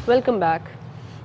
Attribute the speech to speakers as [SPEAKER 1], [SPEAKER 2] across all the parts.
[SPEAKER 1] Welcome back.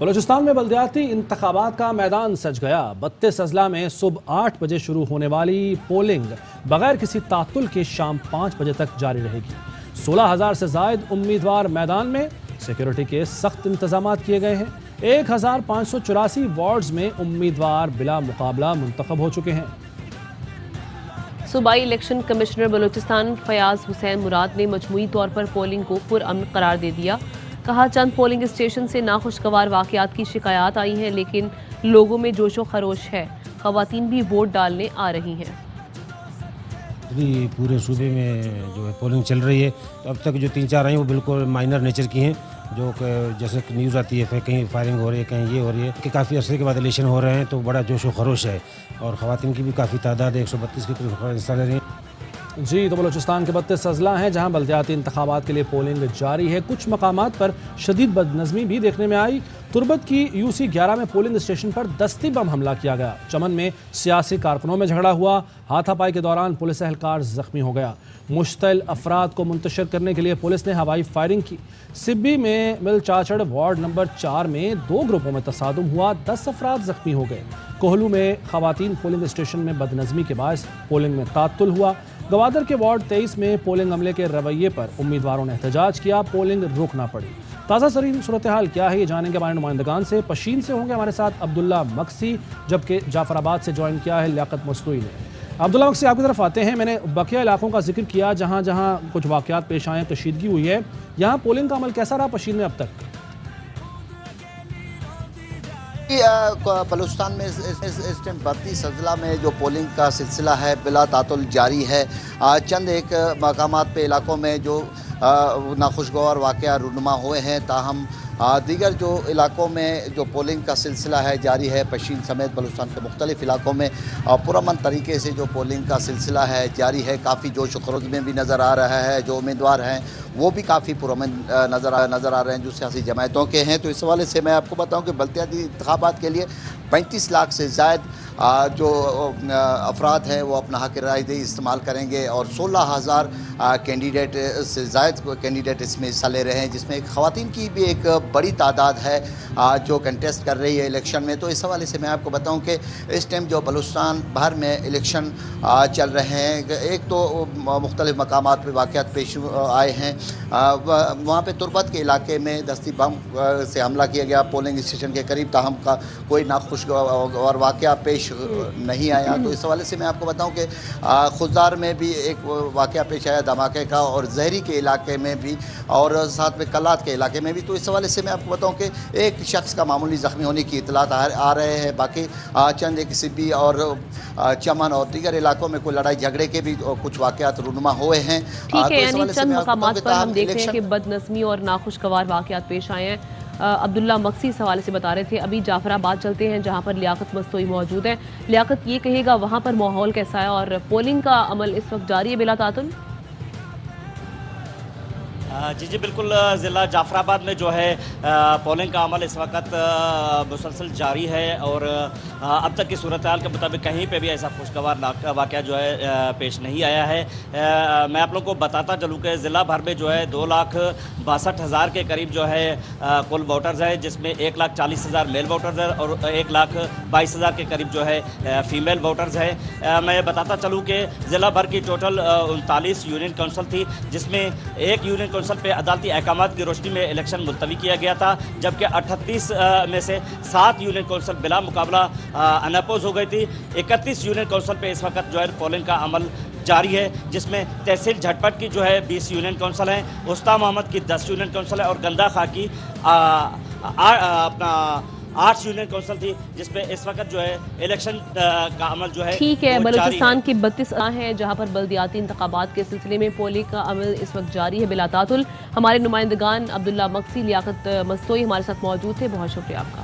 [SPEAKER 2] Balochistan में बल्दियाती इंतखाबात का मैदान सज गया। 32 अजला में सुबह 8 बजे शुरू होने वाली पोलिंग बगैर किसी तात्तुल के शाम 5 बजे तक जारी रहेगी। 16,000 से जायद उम्मीदवार मैदान में, सिक्योरिटी के सख्त इंतजाम किए गए हैं। 1,584 वार्ड्स में उम्मीदवार बिला मुकाबला मुंतखब हो चुके हैं।
[SPEAKER 1] सूबाई इलेक्शन कमिश्नर बलूचिस्तान फयाज हुसैन मुराद ने मजमूई तौर पर पोलिंग को पुरअमन करार दे दिया। कहा, चंद पोलिंग स्टेशन से नाखुशगवार वाकयात की शिकायत आई हैं, लेकिन लोगों में जोशो खरोश है। खवातीन भी वोट डालने आ रही हैं।
[SPEAKER 3] पूरे सूबे में जो है पोलिंग चल रही है, तो अब तक जो 3-4 आई वो बिल्कुल माइनर नेचर की हैं, जो जैसे न्यूज़ आती है कहीं फायरिंग हो रही है, कहीं ये हो रही है कि काफ़ी अरसे के बाद इलेक्शन हो रहे हैं, तो बड़ा जोश व खरोश है और ख़वातीन की भी काफ़ी तादाद है, 132 की करीब हिस्सा ले रही हैं।
[SPEAKER 2] जी, तो बलूचिस्तान के 32 अजला हैं जहां बल्दियाती इंतखाबात के लिए पोलिंग जारी है। कुछ मकामात पर शदीद बदनज़मी भी देखने में आई। तुर्बत की UC 11 में पोलिंग स्टेशन पर दस्ती बम हमला किया गया। चमन में सियासी कारकुनों में झगड़ा हुआ। हाथापाई के दौरान पुलिस एहलकार जख्मी हो गया। मुश्तिल अफराद को मुंतशिर करने के लिए पुलिस ने हवाई फायरिंग की। सिब्बी में मिल चाचड़ वार्ड नंबर 4 में 2 ग्रुपों में तसादुम हुआ, 10 अफराद जख्मी हो गए। कोहलू में खवातीन पोलिंग स्टेशन में बदनज़मी के बायस पोलिंग में तात्तुल हुआ। गवादर के वार्ड 23 में पोलिंग अमले के रवैये पर उम्मीदवारों ने एहतजाज किया, पोलिंग रोकना पड़ी। ताज़ा तरीन सूरत हाल क्या है, ये जानेंगे हमारे नुमाइंदगान से। पशीन से होंगे हमारे साथ अब्दुल्ला मक्सी, जबकि जाफराबाद से ज्वाइन किया है लियाकत मस्तूई ने। अब्दुल्ला मक्सी, आपकी तरफ आते हैं। मैंने बकिया इलाकों का जिक्र किया जहाँ जहाँ कुछ वाक़यात पेश आए, कशीदगी हुई है। यहाँ पोलिंग का अमल कैसा रहा पशीन में अब तक?
[SPEAKER 4] बलूचिस्तान में इस टाइम 32 अजला में जो पोलिंग का सिलसिला है बिला तातुल जारी है। चंद एक मकामात पे इलाकों में जो नाखुशगवार वाक़या रूनुमा हुए हैं, ताहम दीगर जो इलाकों में जो पोलिंग का सिलसिला है जारी है। पशीन समेत बलूचिस्तान के मुख्तलिफ इलाकों में पुरअमन तरीके से जो पोलिंग का सिलसिला है जारी है। काफ़ी जोश खरोश में भी नज़र आ रहा है। जो उम्मीदवार हैं वो भी काफ़ी पुरअमन नज़र आ रहे हैं जो सियासी जमायतों के हैं। तो इस हवाले से मैं आपको बताऊं कि बल्दियाती इंतखाबात के लिए 35 लाख से ज़ायद जो अफराद हैं वो अपना हक़ राय दही इस्तेमाल करेंगे और 16,000 कैंडिडेट से ज़ायद कैंडिडेट इसमें हिस्सा ले रहे हैं, जिसमें ख़वातीन की भी एक बड़ी तादाद है जो कंटेस्ट कर रही है इलेक्शन में। तो इस हवाले से मैं आपको बताऊं कि इस टाइम जो बलूचिस्तान भर में इलेक्शन चल रहे हैं, एक तो मुख्तलिफ मकामात पर वाक़यात पेश आए हैं। वहाँ पर तुर्बत के इलाके में दस्ती बम से हमला किया गया पोलिंग स्टेशन के करीब, ताहम का कोई नाखुशगवार वाक़या पेश नहीं आया। तो इस हवाले से मैं आपको बताऊं कि खुदार में भी एक वाक़या पेश आया धमाके का, और जहरी के इलाके में भी, और साथ में कलात के इलाके में भी। तो इस हवाले से मैं आपको बताऊं कि एक शख्स का मामूली ज़ख्मी होने की इतलात आ रहे हैं। बाकी चंद एक सिब्बी और चमन और दीगर इलाकों में कोई लड़ाई झगड़े के भी कुछ वाक़यात रूनुमा हुए हैं।
[SPEAKER 1] ठीक है, यानी चंद मकामात पर हम देख रहे हैं कि बदनज़मी और नाखुशगवार वाक़यात पेश आए हैं। अब्दुल्ला मक्सी इस हवाले से बता रहे थे। अभी जाफराबाद चलते हैं जहां पर लियाकत मस्तूई मौजूद है। लियाकत, ये कहेगा वहां पर माहौल कैसा है और पोलिंग का अमल इस वक्त जारी है बिला तातुल?
[SPEAKER 5] जी बिल्कुल, ज़िला जाफराबाद में जो है पोलिंग का अमल इस वक्त मुसलसल जारी है और अब तक की सूरत हाल के मुताबिक कहीं पे भी ऐसा खुशगवार वाक़या जो है पेश नहीं आया है। मैं आप लोगों को बताता चलूँ कि ज़िला भर में जो है 2,62,000 के करीब जो है कुल वोटर्स हैं, जिसमें 1,40,000 मेल वोटर्स हैं और 1,22,000 के करीब जो है फ़ीमेल वोटर्स हैं। मैं बताता चलूँ कि ज़िला भर की टोटल 39 यूनियन काउंसिल थी, जिसमें एक यूनियन काउंसिल पे अदालती अहकामात की रोशनी में इलेक्शन मुलतवी किया गया था, जबकि 38 में से 7 यूनियन काउंसिल बिला मुकाबला अनअपोज हो गई थी। 31 यूनियन काउंसिल पे इस वक्त जो है पोलिंग का अमल जारी है, जिसमें तहसील झटपट की जो है 20 यूनियन काउंसिल हैं, उस्ता मोहम्मद की 10 यूनियन काउंसिल है और गंदा खां की अपना 8 यूनियन काउंसिल थी, जिसपे इस वक्त जो है इलेक्शन का अमल जो है।
[SPEAKER 1] ठीक है, बलूचिस्तान की 32 हैं जहां पर बल्दियाती इंतखाबात के सिलसिले में पोलिंग का अमल इस वक्त जारी है बिला तातुल। हमारे नुमाइंदगान अब्दुल्ला मक्सी, लियाकत मस्तूई हमारे साथ मौजूद थे। बहुत शुक्रिया आपका।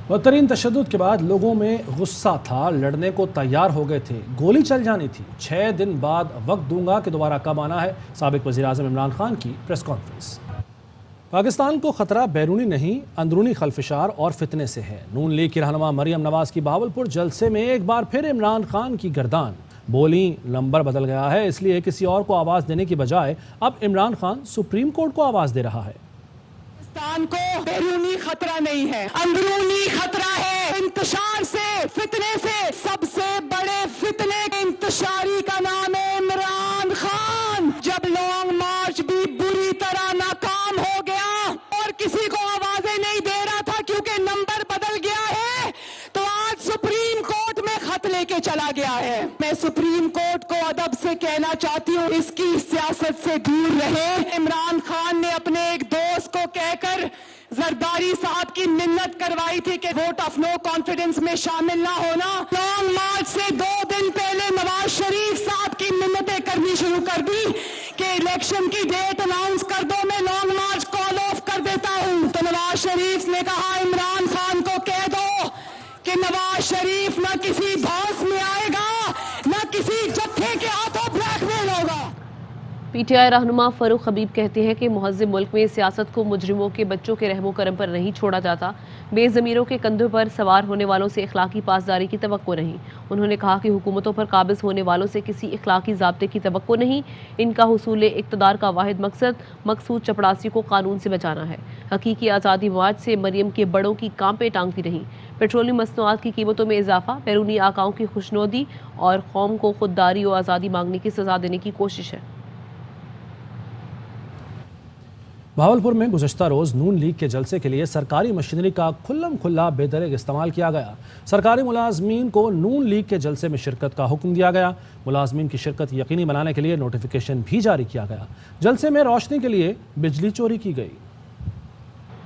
[SPEAKER 2] बदतरीन तशद्दुद के बाद लोगों में गुस्सा था, लड़ने को तैयार हो गए थे, गोली चल जानी थी। 6 दिन बाद वक्त दूंगा कि दोबारा कब आना है। साबिक वज़ीर आज़म इमरान खान की प्रेस कॉन्फ्रेंस। पाकिस्तान को खतरा बैरूनी नहीं, अंदरूनी खलफिशार और फितने से है। नून लीग की रहनुमा मरियम नवाज की बहावलपुर जलसे में एक बार फिर इमरान खान की गर्दान। बोली नंबर बदल गया है, इसलिए किसी और को आवाज़ देने की बजाय अब इमरान खान सुप्रीम कोर्ट को आवाज़ दे रहा है।
[SPEAKER 6] पाकिस्तान को बैरूनी खतरा नहीं है, अंदरूनी खतरा है। इंतशार से, फितने से, सबसे बड़े फितने के इंतशारी का नाम है इमरान खान। जब लॉन्ग मार्च भी बुरी तरह नाकाम हो गया और किसी को आवाजें नहीं दे रहा था क्योंकि नंबर बदल गया है, तो आज सुप्रीम कोर्ट में खत लेके चला गया है। मैं सुप्रीम कोर्ट को अदब से कहना चाहती हूँ, इसकी सियासत से दूर रहे। इमरान खान ने अपने एक दोस्त को कहकर जरदारी साहब की मिन्नत करवाई थी कि वोट ऑफ नो कॉन्फिडेंस में शामिल ना होना। लॉन्ग मार्च से 2 दिन पहले नवाज शरीफ साहब की मिन्नतें करनी शुरू कर दी कि इलेक्शन की डेट अनाउंस कर दो, मैं लॉन्ग मार्च कॉल ऑफ कर देता हूँ। तो नवाज शरीफ ने कहा इमरान खान को कह दो कि नवाज शरीफ न किसी भौस में आएगा, न किसी जत्थे के हाथों ब्लैकमेल होगा।
[SPEAKER 1] पीटीआई रहनुमा फरूख हबीब कहते हैं कि मुहज़्ज़िब मुल्क में सियासत को मुजरिमों के बच्चों के रहमो करम पर नहीं छोड़ा जाता। बेज़मीरों के कंधों पर सवार होने वालों से इखलाकी पासदारी की तवक्को नहीं। उन्होंने कहा कि हुकूमतों पर काबिज होने वालों से किसी इखलाकी ज़ाब्ते की तवक्को नहीं। इनका हुसूल इक़्तिदार का वाहिद मकसूद चपड़ासी को कानून से बचाना है। हकीकी आज़ादी मार्च से मरियम के बड़ों की कांपे टांगती रहीं। पेट्रोलियम मसनूआत की कीमतों में इजाफा, बैरूनी आकाओं की खुशनोदी और कौम को खुददारी और आज़ादी मांगने की सज़ा देने की कोशिश है।
[SPEAKER 2] भावलपुर में गुज़श्ता रोज़ नून लीग के जलसे के लिए सरकारी मशीनरी का खुल्लम खुल्ला बेदरग इस्तेमाल किया गया। सरकारी मुलाजमीन को नून लीग के जलसे में शिरकत का हुक्म दिया गया। मुलाजमीन की शिरकत यकीनी बनाने के लिए नोटिफिकेशन भी जारी किया गया। जलसे में रोशनी के लिए बिजली चोरी की गई।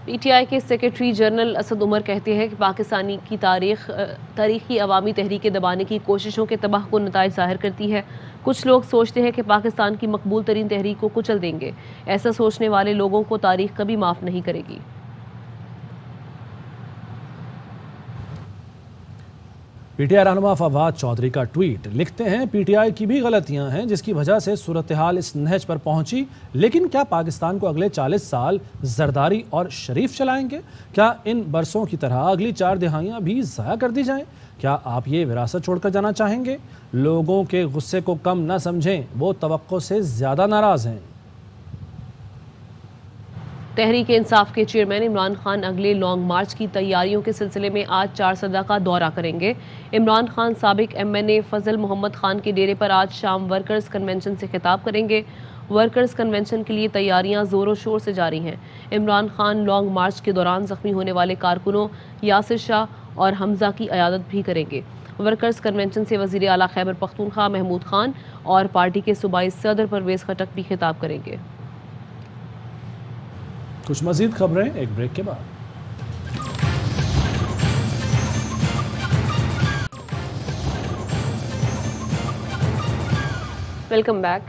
[SPEAKER 1] पीटीआई के सेक्रेटरी जनरल असद उमर कहते हैं कि पाकिस्तानी की तारीखी अवामी तहरीकें दबाने की कोशिशों के तबाहकुन नताइज ज़ाहिर करती है। कुछ लोग सोचते हैं कि पाकिस्तान की मकबूल तरीन तहरीक को कुचल देंगे। ऐसा सोचने वाले लोगों को तारीख कभी माफ़ नहीं करेगी।
[SPEAKER 2] पीटीआई रहनुमा फवाद चौधरी का ट्वीट, लिखते हैं पीटीआई की भी गलतियां हैं जिसकी वजह से सूरत हाल इस नहज पर पहुंची, लेकिन क्या पाकिस्तान को अगले 40 साल जरदारी और शरीफ चलाएंगे? क्या इन बरसों की तरह अगली 4 दिहाइयां भी ज़ाया कर दी जाएं? क्या आप ये विरासत छोड़कर जाना चाहेंगे? लोगों के गुस्से को कम न समझें, वो तवक्को से ज़्यादा नाराज़ हैं।
[SPEAKER 1] तहरीक इंसाफ के चेयरमैन इमरान खान अगले लॉन्ग मार्च की तैयारियों के सिलसिले में आज चारसदा का दौरा करेंगे। इमरान खान साबिक MNA फजल मोहम्मद खान के डेरे पर आज शाम वर्कर्स कन्वेंशन से खिताब करेंगे। वर्कर्स कन्वेंशन के लिए तैयारियां जोरों शोर से जारी हैं। इमरान खान लॉन्ग मार्च के दौरान जख्मी होने वाले कारकुनों यासिर शाह और हमजा की अयादत भी करेंगे। वर्कर्स कन्वेंशन से वज़ीर आला खैबर पख्तूनख्वा महमूद खान और पार्टी के सूबाई सदर परवेज़ खटक भी खिताब करेंगे।
[SPEAKER 2] कुछ मज़ीद खबरें एक ब्रेक के बाद।
[SPEAKER 1] Welcome back.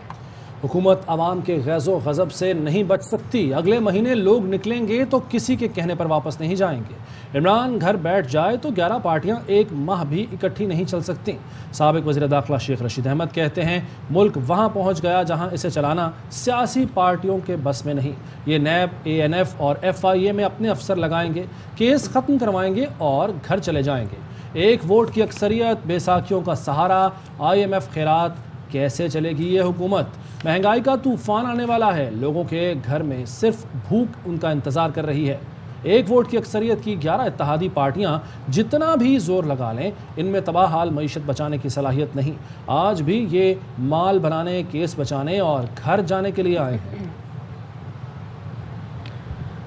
[SPEAKER 2] हुकूमत आवाम के गैज़ो गज़ब से नहीं बच सकती। अगले महीने लोग निकलेंगे तो किसी के कहने पर वापस नहीं जाएंगे। इमरान घर बैठ जाए तो 11 पार्टियां एक माह भी इकट्ठी नहीं चल सकती। साबिक वज़ीर दाखिला शेख रशीद अहमद कहते हैं मुल्क वहां पहुंच गया जहां इसे चलाना सियासी पार्टियों के बस में नहीं। ये नैब, ANF और FIA में अपने अफसर लगाएंगे, केस ख़त्म करवाएंगे और घर चले जाएंगे। एक वोट की अक्सरियत, बैसाखियों का सहारा, IMF खैरात, कैसे चलेगी ये हुकूमत? महंगाई का तूफान आने वाला है। लोगों के घर में सिर्फ भूख उनका इंतज़ार कर रही है। एक वोट की अक्सरियत की 11 इत्तेहादी पार्टियां जितना भी जोर लगा लें, इनमें तबाह हाल मईशत बचाने की सलाहियत नहीं। आज भी ये माल बनाने, केस बचाने और घर जाने के लिए आए हैं।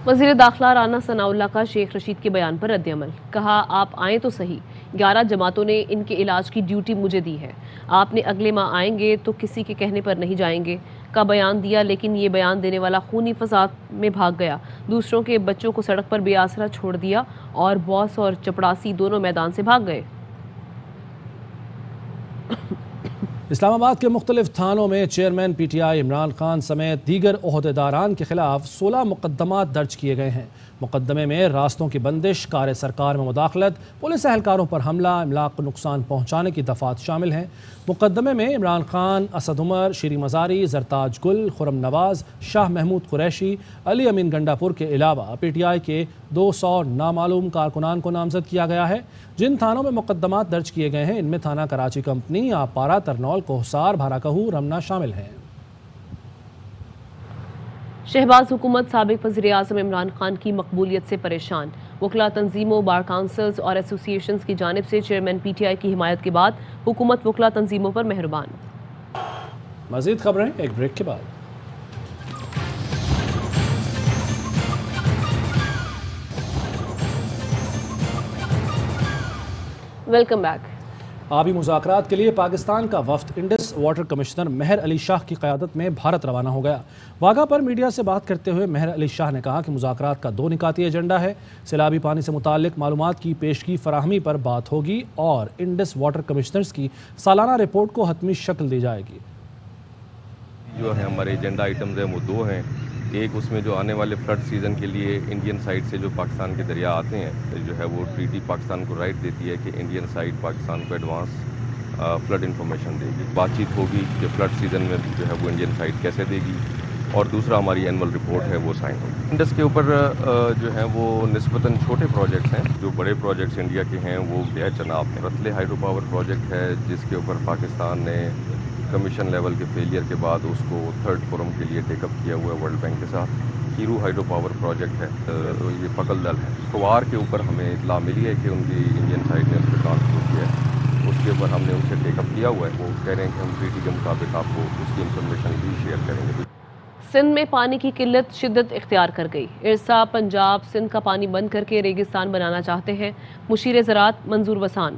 [SPEAKER 1] वज़ीर दाखिला राना सनाउल्लाह का शेख रशीद के बयान पर रद्द-ए-अमल। कहा आप आएँ तो सही, 11 जमातों ने इनके इलाज की ड्यूटी मुझे दी है। आपने अगले माह आएंगे तो किसी के कहने पर नहीं जाएंगे का बयान दिया, लेकिन ये बयान देने वाला खूनी फसाद में भाग गया। दूसरों के बच्चों को सड़क पर बेआसरा छोड़ दिया और बॉस और चपड़ासी दोनों मैदान से भाग गए।
[SPEAKER 2] इस्लामाबाद के मुख्तलिफ थानों में चेयरमैन PTI इमरान खान समेत दीगर ओहदेदारान के खिलाफ 16 मुकदमात दर्ज किए गए हैं। मुकदमे में रास्तों की बंदिश, कार सरकार में मुदाखलत, पुलिस एहलकारों पर हमला, इमलाक को नुकसान पहुँचाने की दफ़ात शामिल हैं। मुकदमे में इमरान खान, असद उमर, शीरी मज़ारी, जरताज गुल, खुरम नवाज, शाह महमूद कुरैशी, अली अमीन गंडापुर के अलावा PTI के 200 नामालूम कारकुनान को नामजद किया गया है। जिन थानों में मुकदमात दर्ज किए गए हैं इनमें थाना कराची कंपनी, आपारा, तरनौल, कोहसार, भाराकहू, रमना शामिल हैं।
[SPEAKER 1] शहबाज हुकूमत साबिक वज़ीर आज़म इमरान खान की मकबूलियत से परेशान। वकला तंजीमों, बार काउंसिल्स और एसोसिएशंस की जानिब से चेयरमैन PTI की हिमायत के बाद हुकूमत वकला तंजीमों पर मेहरबान।
[SPEAKER 2] मज़ीद खबरें एक ब्रेक के बाद।
[SPEAKER 1] Welcome back.
[SPEAKER 2] आबी मुज़ाकरात के लिए पाकिस्तान का वफ्द इंडस वाटर कमिश्नर मेहर अली शाह की क़यादत में भारत रवाना हो गया। वाघा पर मीडिया से बात करते हुए मेहर अली शाह ने कहा कि मुज़ाकरात का 2 निकाती एजेंडा है। सैलाबी पानी से मुताल्लिक मालूमात की पेशगी फराहमी पर बात होगी और इंडस वाटर कमिश्नर्स की सालाना रिपोर्ट को हतमी शक्ल दी जाएगी।
[SPEAKER 7] जो है हमारे एजेंडा आइटम्स हैं वो 2 हैं। एक उसमें जो आने वाले फ्लड सीज़न के लिए इंडियन साइड से जो पाकिस्तान के दरिया आते हैं, जो है वो ट्रीटी पाकिस्तान को राइट देती है कि इंडियन साइड पाकिस्तान को एडवांस फ्लड इंफॉर्मेशन देगी। बातचीत होगी कि फ्लड सीज़न में जो है वो इंडियन साइड कैसे देगी, और दूसरा हमारी एनुअल रिपोर्ट है वो साइन होगी। इंडस के ऊपर जो है वो निस्बतन छोटे प्रोजेक्ट्स हैं। जो बड़े प्रोजेक्ट्स इंडिया के हैं वो चनाब में रतले हाइड्रो पावर प्रोजेक्ट है, जिसके ऊपर पाकिस्तान ने कमीशन लेवल के फेलियर के बाद उसको 3rd फोरम के लिए टेकअप किया हुआ है वर्ल्ड बैंक के साथ। कीरू हाइड्रो पावर प्रोजेक्ट है, ये पकल दल है। कुवार के ऊपर हमें इतला मिली है कि उनकी इंडियन साइड ने उस पर ट्रांसफर किया है, उसके ऊपर हमने उनसे टेकअप किया हुआ है। वो कह रहे हैं कि हम ट्रीटी के मुताबिक आपको उसकी इंफॉर्मेशन भी शेयर करेंगे।
[SPEAKER 1] सिंध में पानी की किल्लत शिद्दत इख्तियार कर गई। इरसा पंजाब सिंध का पानी बंद करके रेगिस्तान बनाना चाहते हैं। मुशीर ज़राअत मंजूर वसान,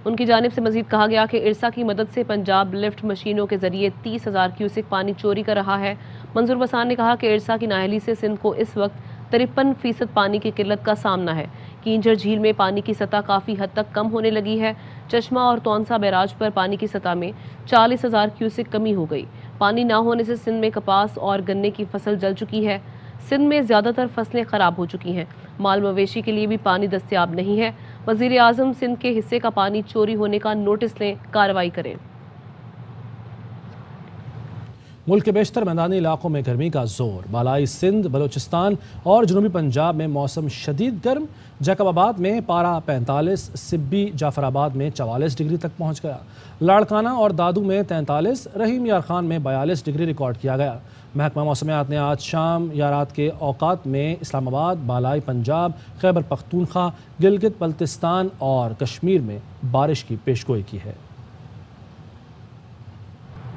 [SPEAKER 1] उनकी जानिब से मजीद कहा गया कि इरसा की मदद से पंजाब लिफ्ट मशीनों के जरिए 30,000 क्यूसिक पानी चोरी कर रहा है। मंजूर वसान ने कहा कि इरसा की नाअहली से सिंध को इस वक्त 53% पानी की किल्लत का सामना है। कींजर झील में पानी की सतह काफ़ी हद तक कम होने लगी है। चश्मा और तौनसा बैराज पर पानी की सतह में 40,000 क्यूसिक कमी हो गई। पानी ना होने से सिंध में कपास और गन्ने की फसल जल चुकी है। सिंध में ज़्यादातर फसलें ख़राब हो चुकी हैं। माल मवेशी के लिए भी पानी दस्तयाब नहीं है। वज़ीर आज़म सिंध के हिस्से का पानी चोरी होने का नोटिस लें, कार्रवाई करें।
[SPEAKER 2] मुल्क के बेशतर मैदानी इलाकों में गर्मी का जोर। बालाई सिंध, बलोचिस्तान और जनूबी पंजाब में मौसम शदीद गर्म। जैकबाबाद में पारा 45, सिब्बी जाफराबाद में 44 डिग्री तक पहुँच गया। लाड़काना और दादू में 43, रहीम यार खान में 42 डिग्री रिकॉर्ड किया गया। महकमा मौसमियात ने आज शाम या रात के औकात में इस्लामाबाद, बालाई पंजाब, खैबर पख्तूनख्वा, गिलगित बल्तिस्तान और कश्मीर में बारिश की पेशगोई की है।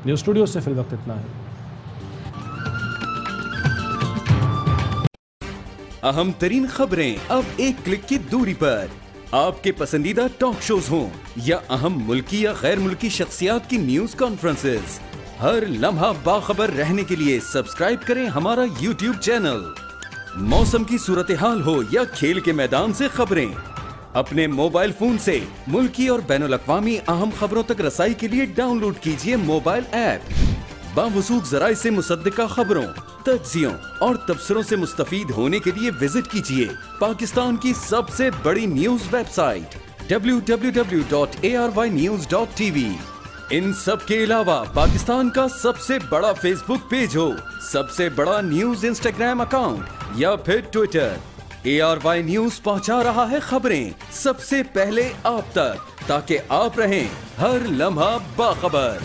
[SPEAKER 2] न्यूज़ स्टूडियो से फिल वक्त इतना है।
[SPEAKER 8] अहम तरीन खबरें अब एक क्लिक की दूरी पर। आपके पसंदीदा टॉक शोज हों या अहम मुल्की या गैर मुल्की शख्सियात की न्यूज कॉन्फ्रेंसेस, हर लम्हा बाखबर रहने के लिए सब्सक्राइब करें हमारा YouTube चैनल। मौसम की सूरत हाल हो या खेल के मैदान से खबरें, अपने मोबाइल फोन से मुल्की और बैनुल अक़वामी अहम खबरों तक रसाई के लिए डाउनलोड कीजिए मोबाइल ऐप। बावसूख ज़राए से मुसद्दिका खबरों, तज्ज़ियों और तबसरों से मुस्तफीद होने के लिए विजिट कीजिए पाकिस्तान की सबसे बड़ी न्यूज वेबसाइट www.arYnews.tv। इन सब के अलावा पाकिस्तान का सबसे बड़ा फेसबुक पेज हो, सबसे बड़ा न्यूज इंस्टाग्राम अकाउंट या फिर ट्विटर, ARY न्यूज पहुंचा रहा है खबरें सबसे पहले आप तक, ताकि आप रहें हर लम्हा बाखबर।